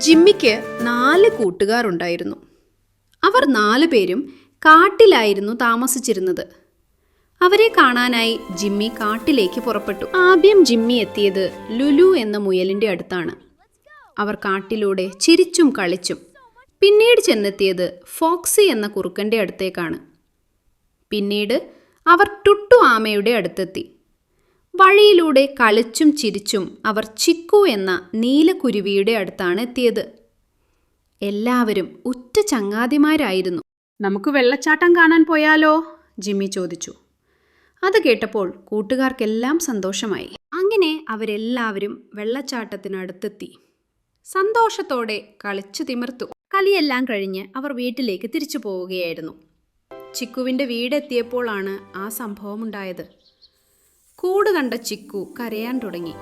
ജിമ്മിക്ക് 4 കൂട്ടുകാരുണ്ടായിരുന്നു. അവർ 4 പേരും കാട്ടിലായിരുന്നു താമസിച്ചിരുന്നത്. അവരെ കാണാനായി ജിമ്മി കാട്ടിലേക്ക് പുറപ്പെട്ടു. ആദ്യം ജിമ്മി എത്തിയത് ലുലു എന്ന മുയലിൻ്റെ അടുത്താണ്. അവർ കാട്ടിലൂടെ ചിരിച്ചും കളിച്ചും. പിന്നീട് ചെന്നെത്തിയത് ഫോക്സി എന്ന കുറുക്കൻ്റെ അടുത്തേക്കാണ്. പിന്നീട് അവർ ടുട്ടു ആമയുടെ അടുത്തെത്തി. വഴിയിലൂടെ കളിച്ചും ചിരിച്ചും അവർ ചിക്കു എന്ന നീലക്കുരുവിയുടെ അടുത്താണ് എത്തിയത്. എല്ലാവരും ഉറ്റ ചങ്ങാതിമാരായിരുന്നു. നമുക്ക് വെള്ളച്ചാട്ടം കാണാൻ പോയാലോ? ജിമ്മി ചോദിച്ചു. അത് കേട്ടപ്പോൾ കൂട്ടുകാർക്കെല്ലാം സന്തോഷമായി. അങ്ങനെ അവരെല്ലാവരും വെള്ളച്ചാട്ടത്തിനടുത്തെത്തി. സന്തോഷത്തോടെ കളിച്ചു തിമിർത്തു. കളിയെല്ലാം കഴിഞ്ഞ് അവർ വീട്ടിലേക്ക് തിരിച്ചു പോവുകയായിരുന്നു. ചിക്കുവിൻ്റെ വീടെത്തിയപ്പോഴാണ് ആ സംഭവമുണ്ടായത്. കൂട് കണ്ട ചിക്കു കരയാൻ തുടങ്ങി.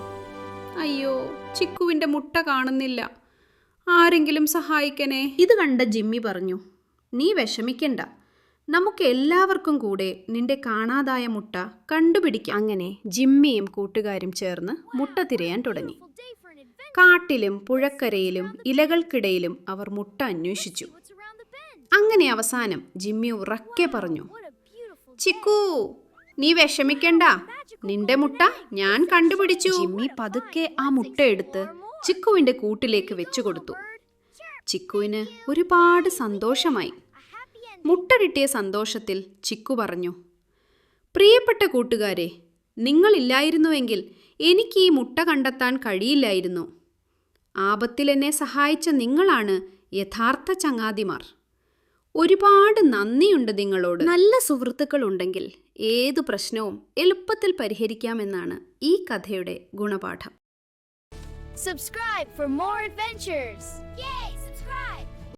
അയ്യോ, ചിക്കുവിൻ്റെ മുട്ട കാണുന്നില്ല, ആരെങ്കിലും സഹായിക്കണേ. ഇത് കണ്ട ജിമ്മി പറഞ്ഞു, നീ വിഷമിക്കണ്ട, നമുക്ക് എല്ലാവർക്കും കൂടെ നിന്റെ കാണാതായ മുട്ട കണ്ടുപിടിക്കാം. അങ്ങനെ ജിമ്മിയും കൂട്ടുകാരും ചേർന്ന് മുട്ട തിരയാൻ തുടങ്ങി. കാട്ടിലും പുഴക്കരയിലും ഇലകൾക്കിടയിലും അവർ മുട്ട അന്വേഷിച്ചു. അങ്ങനെ അവസാനം ജിമ്മി ഉറക്കെ പറഞ്ഞു, ചിക്കു, നീ വിഷമിക്കണ്ട, നിന്റെ മുട്ട ഞാൻ കണ്ടുപിടിച്ചു. ജിമ്മി പതുക്കെ ആ മുട്ട എടുത്ത് ചിക്കുവിൻ്റെ കൂട്ടിലേക്ക് വെച്ചു കൊടുത്തു. ചിക്കുവിന് ഒരുപാട് സന്തോഷമായി. മുട്ട കിട്ടിയ സന്തോഷത്തിൽ ചിക്കു പറഞ്ഞു, പ്രിയപ്പെട്ട കൂട്ടുകാരെ, നിങ്ങളില്ലായിരുന്നുവെങ്കിൽ എനിക്ക് ഈ മുട്ട കണ്ടെത്താൻ കഴിയില്ലായിരുന്നു. ആപത്തിൽ എന്നെ സഹായിച്ച നിങ്ങളാണ് യഥാർത്ഥ ചങ്ങാതിമാർ. ഒരുപാട് നന്ദിയുണ്ട് നിങ്ങളോട്. നല്ല സുഹൃത്തുക്കൾ ഉണ്ടെങ്കിൽ ഏതു പ്രശ്നവും എളുപ്പത്തിൽ പരിഹരിക്കാമെന്നാണ് ഈ കഥയുടെ ഗുണപാഠം. Subscribe for more adventures.